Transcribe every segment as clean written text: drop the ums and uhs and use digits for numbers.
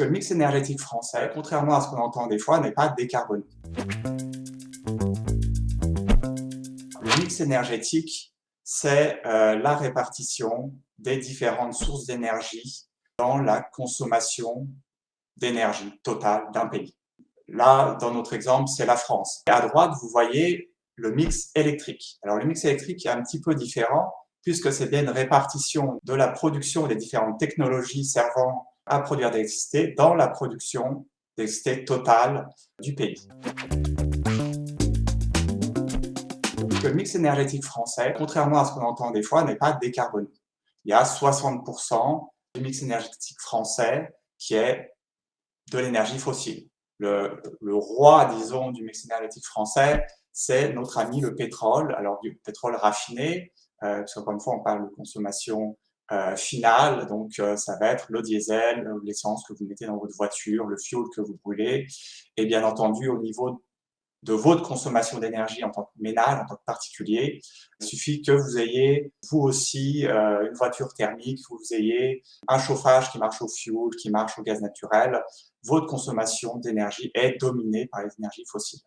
Le mix énergétique français, contrairement à ce qu'on entend des fois, n'est pas décarboné. Le mix énergétique, c'est la répartition des différentes sources d'énergie dans la consommation d'énergie totale d'un pays. Là, dans notre exemple, c'est la France. Et à droite, vous voyez le mix électrique. Alors, le mix électrique est un petit peu différent puisque c'est bien une répartition de la production des différentes technologies servant à produire de l'électricité dans la production d'électricité totale du pays. Le mix énergétique français, contrairement à ce qu'on entend des fois, n'est pas décarboné. Il y a 60% du mix énergétique français qui est de l'énergie fossile. Le roi, disons, du mix énergétique français, c'est notre ami le pétrole, alors du pétrole raffiné, parce qu'encore une fois, on parle de consommation finale, donc ça va être le diesel, l'essence que vous mettez dans votre voiture, le fioul que vous brûlez, et bien entendu, au niveau de votre consommation d'énergie en tant que ménage, en tant que particulier, il suffit que vous ayez, vous aussi, une voiture thermique, que vous ayez un chauffage qui marche au fioul, qui marche au gaz naturel, votre consommation d'énergie est dominée par les énergies fossiles.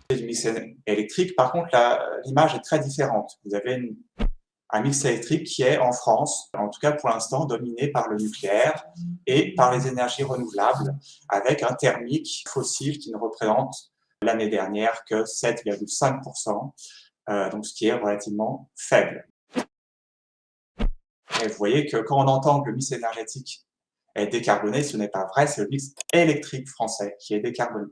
Du mix électrique, par contre, l'image est très différente. Vous avez un mix électrique qui est en France, en tout cas pour l'instant, dominé par le nucléaire et par les énergies renouvelables, avec un thermique fossile qui ne représente l'année dernière que 7,5%, donc ce qui est relativement faible. Et vous voyez que quand on entend que le mix énergétique est décarboné, ce n'est pas vrai, c'est le mix électrique français qui est décarboné.